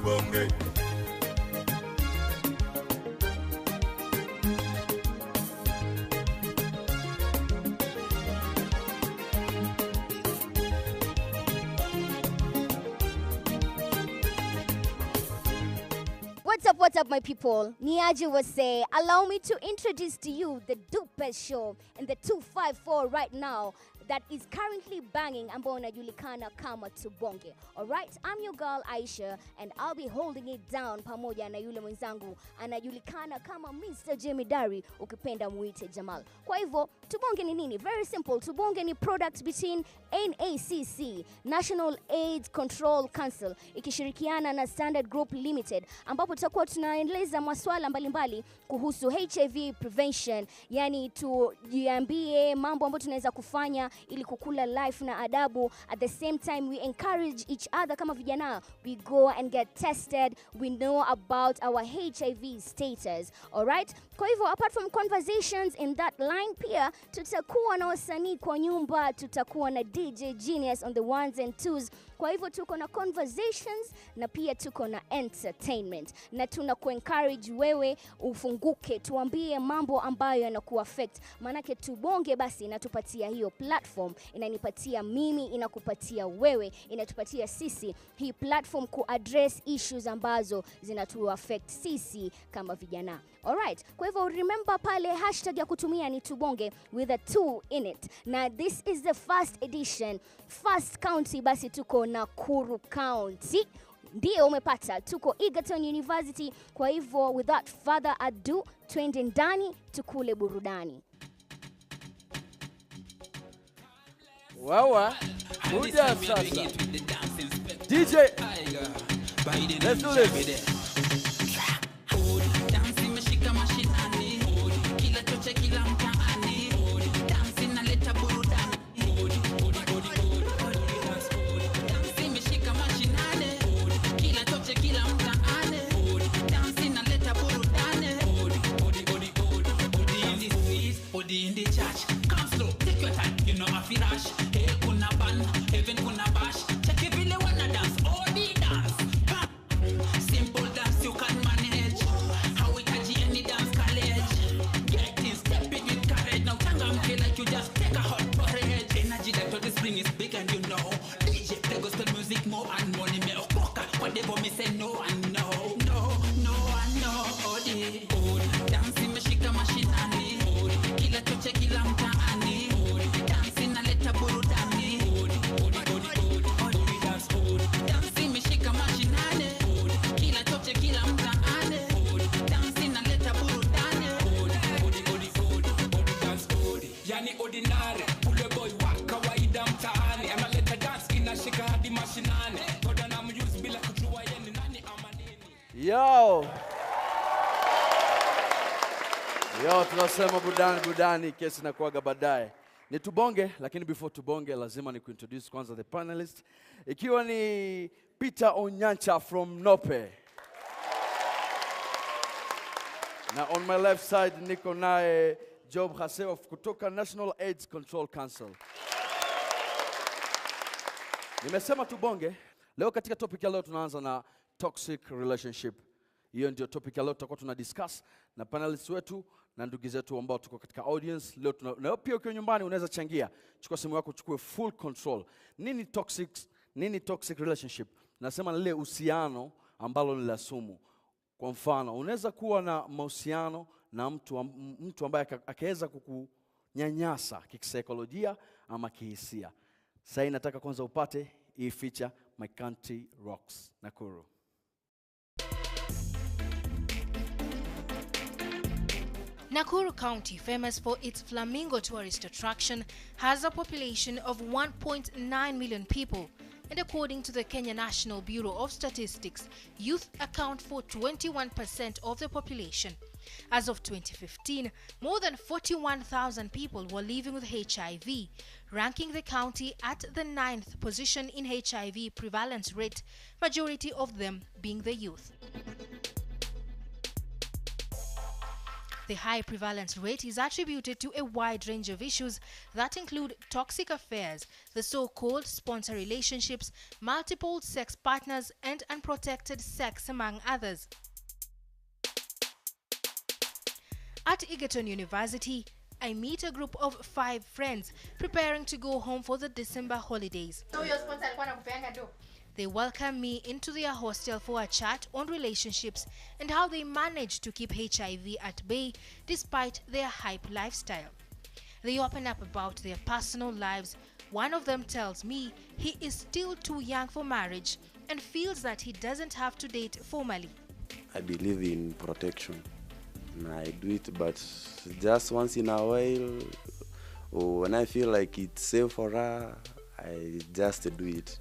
Bonge. What's up, my people? Niaji was say, allow me to introduce to you the dopest show in the 254 right now that is currently banging ambao unajulikana kama Tubonge. Alright, I'm your girl Aisha and I'll be holding it down pamoja na yule mwenzangu anajulikana kama Mr. Jemidari, ukipenda muite Jamal. Kwa hivyo, Tubonge ni nini? Very simple. Tubonge ni product between NACC, National AIDS Control Council, ikishirikiana na Standard Group Limited, ambapo tutakuwa tunaeleza maswala mbalimbali kuhusu HIV prevention, yani tujiambie mambo ambayo tunaweza kufanya ili kukula life na adabu. At the same time, we encourage each other kama vijana. We go and get tested. We know about our HIV status. Alright? Kwa hivyo, apart from conversations in that line, pia tutakuwa na wasanii kwa nyumba, tutakuwa na DJ Genius on the ones and twos. Kwa hivyo tuko na conversations na pia tuko na entertainment. Na tunakuencourage wewe ufunguke, tuambie mambo ambayo yanakuaffect. Manake Tubonge basi inatupatia hiyo platform, inanipatia mimi, inakupatia wewe, inatupatia sisi hii platform kuaddress issues ambazo zinatuaffect sisi kama vijana. Alright, kwa hivyo remember pale hashtag ya kutumia ni Tubonge with a 2 in it. Na this is the first edition, first county basi tuko Nakuru County. Ndio umepata, tuko Egerton University. Kwa hivyo without further ado, twende ndani tukule burudani. Wawa, kuja sasa. DJ, let's do this. In the church, come slow, take your time, you know I feel rush. Hey, kuna ban, heaven kuna bash. Check if you wanna dance, all the dance. Simple dance you can manage. How we catch any dance college. Get in, step it with courage. Now tanga mke like you just take a hot porridge. Energy that all this bring is big and you know. DJ play gospel music more and money me okoka. Whatever me say no and no, no, no and no. Oh, the dancing me shika machine and kila choche kila mtaani dance inaleta burudani dance imeshika mashinani kila choche kila mtaani dance inaleta burudani yani ordinary ule boy wa kawaida mtaani analeta dance inashika hadi mashinani toda na muse bila kujua yeye nani ama nini. Yo, tunasema budani kesi na kuaga baadaye. Ni Tubonge, lakini before Tubonge lazima ni kuintroduce kwanza the panelists. Ikiwa ni Peter Onyancha from Nope. Na on my left side niko naye Job Haseof kutoka National AIDS Control Council. Nimesema Tubonge, leo katika topic ya leo tunaanza na toxic relationship. Hiyo ndio topic ya leo tutakuwa tunadiscuss na panelists wetu na ndugu zetu ambao tuko katika audience. Leo na pia ukiwa nyumbani unaweza changia. Chukua simu yako uchukue full control. Nini toxic relationship? Nasema lile uhusiano ambalo ni la sumu. Kwa mfano, unaweza kuwa na mahusiano na mtu ambaye akaweza kukunyanyasa kisaikolojia ama kihisia. Sasa nataka kwanza upate hii feature My Country Rocks Nakuru. Nakuru County, famous for its flamingo tourist attraction, has a population of 1.9 million people. And according to the Kenya National Bureau of Statistics, youth account for 21% of the population. As of 2015, more than 41,000 people were living with HIV, ranking the county at the 9th position in HIV prevalence rate, majority of them being the youth. The high prevalence rate is attributed to a wide range of issues that include toxic affairs, the so-called sponsor relationships, multiple sex partners, and unprotected sex, among others. At Egerton University, I meet a group of 5 friends preparing to go home for the December holidays. They welcome me into their hostel for a chat on relationships and how they manage to keep HIV at bay despite their hype lifestyle. They open up about their personal lives. One of them tells me he is still too young for marriage and feels that he doesn't have to date formally. I believe in protection. I do it, but just once in a while, or when I feel like it's safe for her, I just do it.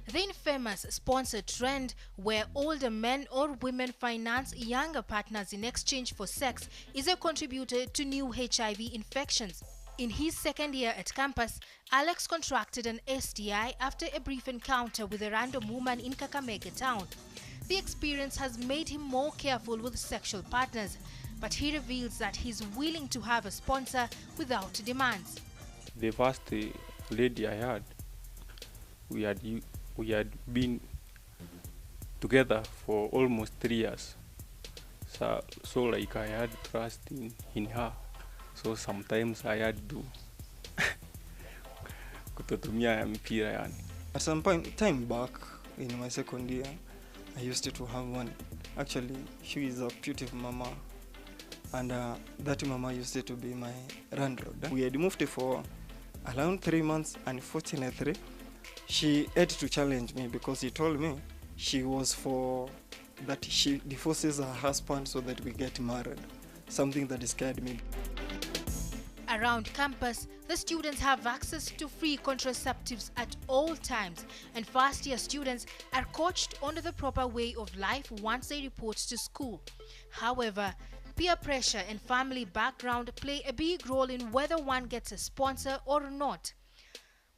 The infamous sponsored trend where older men or women finance younger partners in exchange for sex is a contributor to new HIV infections. In his second year at campus, Alex contracted an STI after a brief encounter with a random woman in Kakamega town. The experience has made him more careful with sexual partners, but he reveals that he's willing to have a sponsor without demands. The first lady I had, we had been together for almost 3 years. So like I had trust in her. So sometimes I had to kutotumia mpira yani. At some point time back in my second year, I used to have one. Actually, she is a putative mama, and that mama used to be my landlord. We had moved for around 3 months, and fortunately, she had to challenge me because she told me she was for that she divorces her husband so that we get married, something that scared me. Around campus, the students have access to free contraceptives at all times, and first-year students are coached on the proper way of life once they report to school. However, peer pressure and family background play a big role in whether one gets a sponsor or not.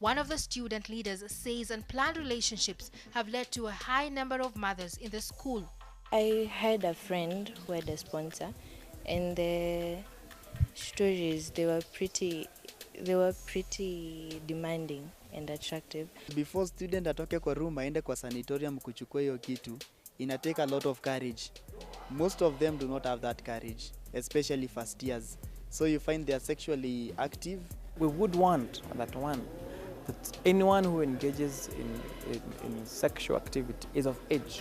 One of the student leaders says unplanned relationships have led to a high number of mothers in the school. I had a friend who had a sponsor, and the stories, they were pretty demanding and attractive. Before student atoke kwa room aende kwa sanatorium kuchukua hiyo kitu, ina take a lot of courage. Most of them do not have that courage, especially first years. So you find they are sexually active. We would want that anyone who engages in sexual activity is of age.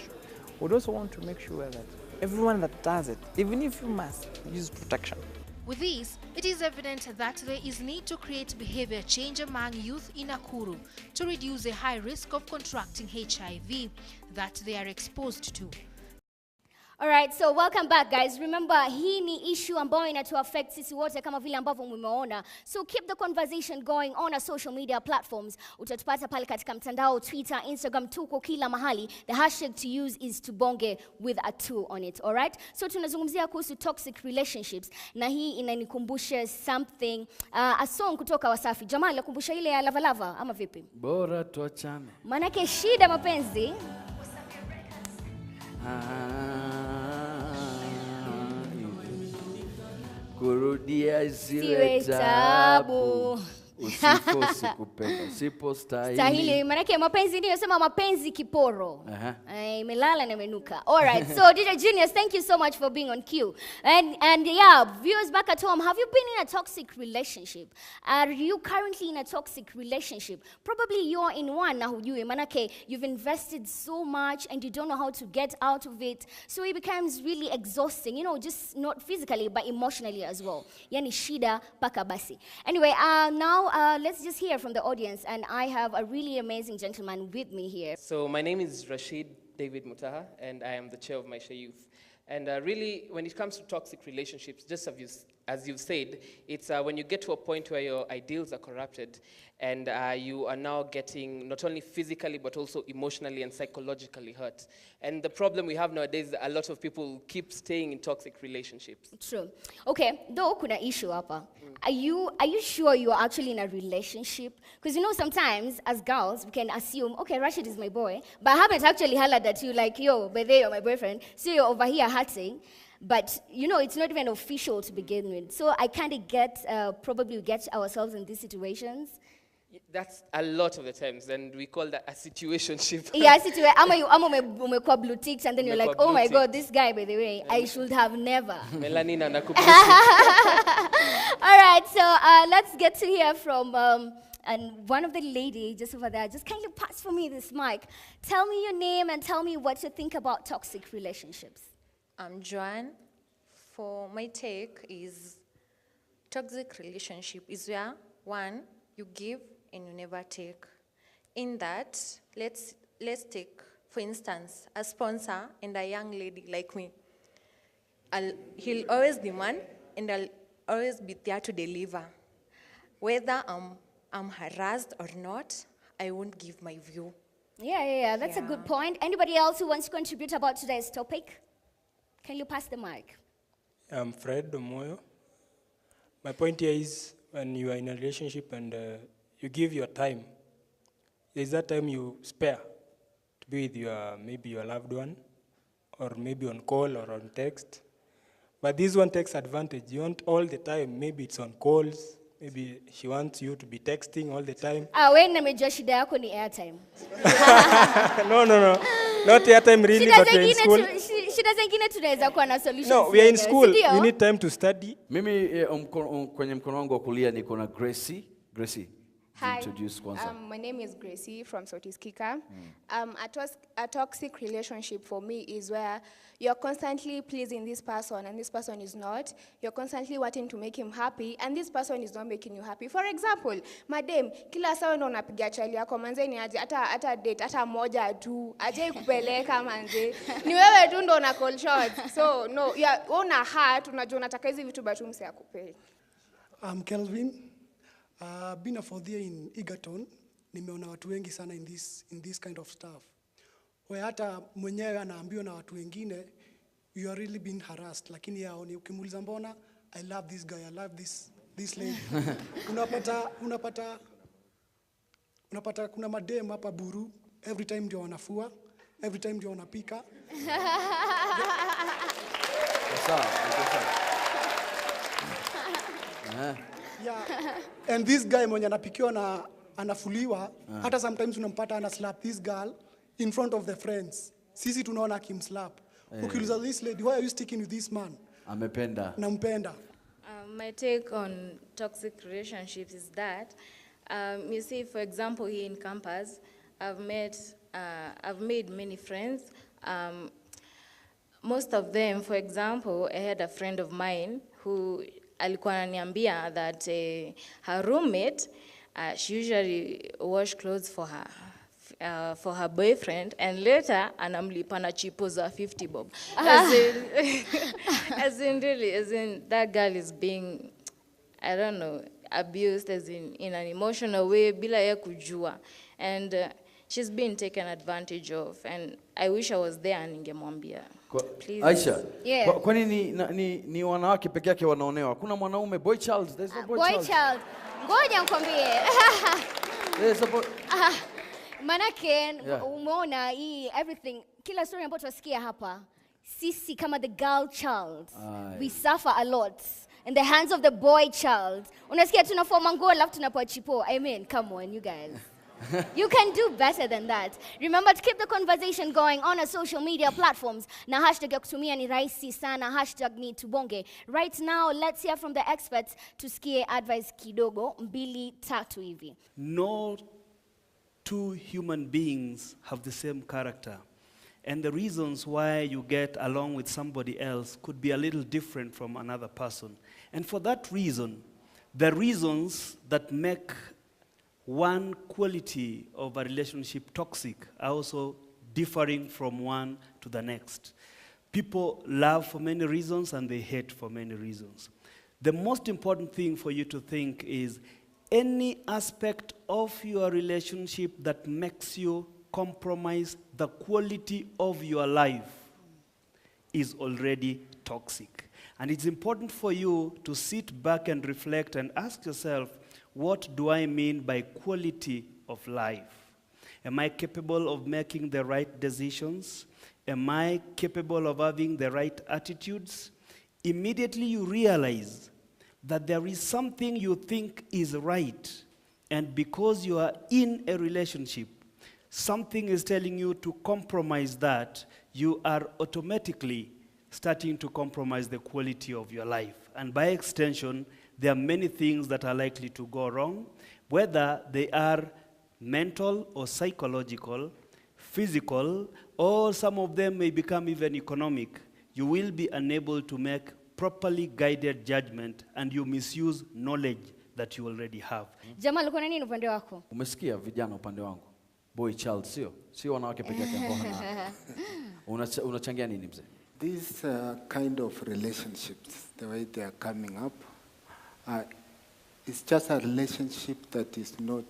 We also want to make sure that everyone that does it, even if you must, use protection. With this, it is evident that there is need to create behavior change among youth in Nakuru to reduce the high risk of contracting HIV that they are exposed to. Alright, so welcome back guys. Remember, hii ni issue ambayo inatu affect sisi wote kama vile ambavyo mmeona. So keep the conversation going on our social media platforms. Utatupata pale katika mtandao, Twitter, Instagram, tuko kila mahali. The hashtag to use is Bonge with a 2 on it, alright? So tunazungumzia kuhusu toxic relationships, na hii inanikumbusha something, a song kutoka Wasafi. Jamani, nakumbusha ile ya Lava Lava ama vipi? Bora tuachane. Manake shida mapenzi. Kurudia isiwe tabu. Usifosi kupenda, sipo stahili. Manake mapenzi ndio sema mapenzi kiporo. Imelala na imenuka. Alright, so DJ Genius, thank you so much for being on cue. And yeah, viewers back at home, have you been in a toxic relationship? Are you currently in a toxic relationship? Probably you're in one na hujui. Manake you've invested so much and you don't know how to get out of it. So it becomes really exhausting, you know, just not physically but emotionally as well. Yani shida paka basi. Anyway, now let's just hear from the audience, and I have a really amazing gentleman with me here. So my name is Rashid David Mutaha, and I am the chair of Maisha Youth. And really, when it comes to toxic relationships, just as you've said, it's when you get to a point where your ideals are corrupted, and you are now getting not only physically, but also emotionally and psychologically hurt. And the problem we have nowadays is a lot of people keep staying in toxic relationships. True. Okay, though kuna issue hapa. Are you sure you are actually in a relationship? Because you know sometimes as girls we can assume, okay, Rashid is my boy, but I haven't actually hollered at you like, yo, by the way, you're my boyfriend, so you're over here hurting. but you know, it's not even official to begin with. So I kind of probably get ourselves in these situations. That's a lot of the times, and we call that a situationship. Yeah, umekuwa blue ticked, and then you're like, Umekuwa oh my blue God, this guy, by the way, I should have never. Melanina na All right, so let's get to hear from and one of the ladies just over there. Just kindly pass for me this mic. Tell me your name and tell me what you think about toxic relationships. I'm Joanne. For my take is toxic relationship is where, one, you give and you never take. In that, let's take, for instance, a sponsor and a young lady like me. He'll always demand, and I'll always be there to deliver. Whether I'm harassed or not, I won't give my view. Yeah, that's a good point. Anybody else who wants to contribute about today's topic? Can you pass the mic? I'm Fred Domoyo. My point here is when you are in a relationship and you give your time, there's that time you spare to be with maybe your loved one, or maybe on call or on text. But this one takes advantage. You want all the time, maybe it's on calls, maybe she wants you to be texting all the time. When nimejua shida yako ni airtime. No. Not airtime really, but we're in school. Shida zingine tunaweza kuwa na solutions. No, we are in school. We need time to study. Mimi kwenye mkono wangu wa kulia niko na Gracie. Gracie. Hi, introduce my name is Gracie from Sotis Kika. A toxic relationship for me is where you're constantly pleasing this person and this person is not. You're constantly wanting to make him happy and this person is not making you happy. For example, madam, kila saa ndo unapiga chali yako manze ni aje hata date hata moja tu aje kupeleka manze. Ni wewe tu ndo una call shots. So no, una heart unajua unataka hizi vitu but mse akupei. I'm Kelvin. Been a fourth year in Egerton, nimeona watu wengi sana in this kind of stuff. Where hata mwenyewe anaambiwa na watu wengine, you are really being harassed. Lakini yao ni ukimuuliza mbona, I love this guy, I love this lady. unapata kuna madem hapa Buru, every time ndio wanafua, every time ndio wanapika. Sawa. Yeah. And this guy mwenye anapikiwa na anafuliwa, hata sometimes unampata ana slap this girl in front of the friends. Sisi tunaona akimslap. Ukiuliza this lady, why are you sticking with this man? Amependa. Nampenda. My take on toxic relationships is that, you see, for example, here in campus, I've made many friends. Most of them, for example, I had a friend of mine who alikuwa ananiambia that her roommate, she usually wash clothes for her boyfriend, and later anamlipa na chipo za 50 bob. As in that girl is being, I don't know, abused as in an emotional way bila ya kujua, and she's been taken advantage of, and I wish I was there ningemwambia. Aisha, yeah. Kwani ni wanawake peke yake wanaonewa? Kuna mwanaume boy child? There's no boy child. Ngoja nikwambie. There's a boy. Manake umeona hii everything, kila story ambayo tunasikia hapa, sisi kama the girl child, we suffer a lot in the hands of the boy child. Unasikia tunafoma nguo alafu tunapoa chipo. I mean, come on you guys. You can do better than that. Remember to keep the conversation going on our social media platforms. Na hashtag ya kutumia ni rahisi sana, hashtag ni tubonge. Right now, let's hear from the experts tusikie advice kidogo, 2-3 hivi. No two human beings have the same character. And the reasons why you get along with somebody else could be a little different from another person. And for that reason, the reasons that make one quality of a relationship toxic are also differing from one to the next. People love for many reasons and they hate for many reasons. The most important thing for you to think is any aspect of your relationship that makes you compromise the quality of your life is already toxic. And it's important for you to sit back and reflect and ask yourself, what do I mean by quality of life? Am I capable of making the right decisions? Am I capable of having the right attitudes? Immediately you realize that there is something you think is right, and because you are in a relationship, something is telling you to compromise that, you are automatically starting to compromise the quality of your life. And by extension, there are many things that are likely to go wrong, whether they are mental or psychological, physical, or some of them may become even economic. You will be unable to make properly guided judgment, and you misuse knowledge that you already have. Jamal, uko na nini upande wako? Umesikia vijana upande wangu? Boy child, sio wanawake peke yake ambao unachangia nini mzee? These kind of relationships, the way they are coming up, it's just a relationship that is not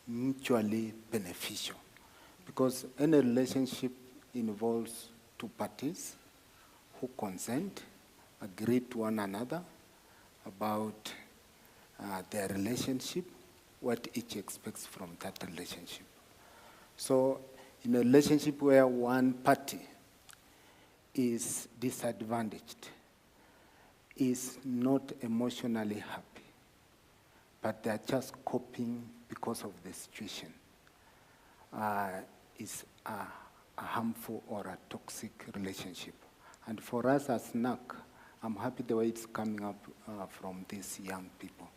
mutually beneficial. Because any relationship involves two parties who consent, agree to one another about their relationship, what each expects from that relationship. So in a relationship where one party is disadvantaged, is not emotionally happy, but they're just coping because of the situation, is a harmful or a toxic relationship. And for us as NAC, I'm happy the way it's coming up from these young people.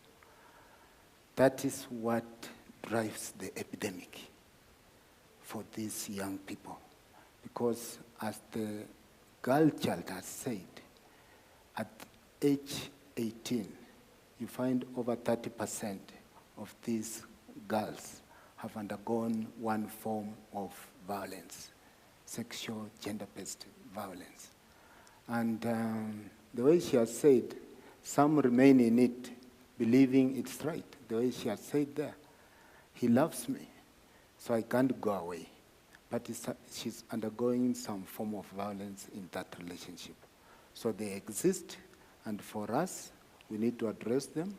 That is what drives the epidemic for these young people. Because as the girl child has said, at age 18, you find over 30% of these girls have undergone one form of violence, sexual, gender-based violence. And the way she has said, some remain in it, believing it's right. The way she has said there, he loves me, so I can't go away. But she's undergoing some form of violence in that relationship. So they exist, and for us, we need to address them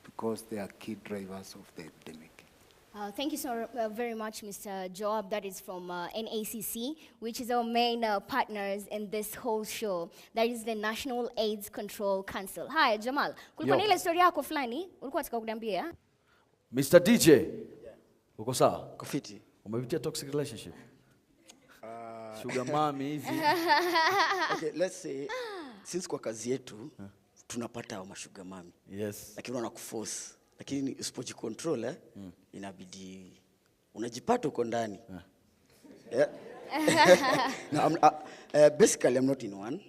because they are key drivers of the epidemic. Thank you so very much, Mr. Joab. That is from NACC, which is our main partners in this whole show. That is the National AIDS Control Council. Hi, Jamal. Kulikuwa na ile story yako fulani, ulikuwa unataka kuniambia? Mr. DJ, uko sawa? Kufiti. Umepitia toxic relationship? Sugar mommy hivi. Okay, let's say, since kwa kazi yetu, tunapata wa sugar mommy. Yes. Lakini wanakuforce. Lakini usipojicontrol inabidi unajipata uko ndani. Yeah. No, basically I'm not in one.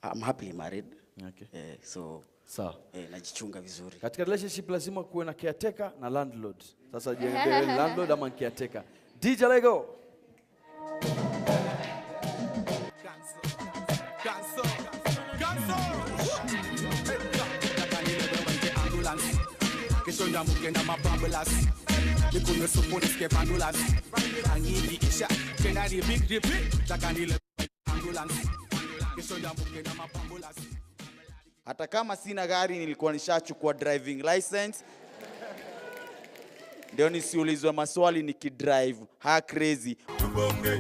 I'm happily married. Okay. So sawa. Najichunga vizuri. Katika relationship lazima kuwe na caretaker na landlord. Sasa je, landlord ama caretaker? DJ Lego. Kishonda mukenda mabambulas Nikunywe supu niscape ambulance Angidi isha Kena di big repeat Takanile ambulance Kishonda mukenda mabambulas. Hata kama sina gari nilikuwa nishachukua driving license. Ndio nisiulizwe maswali nikidrive. Ha crazy. Bonge.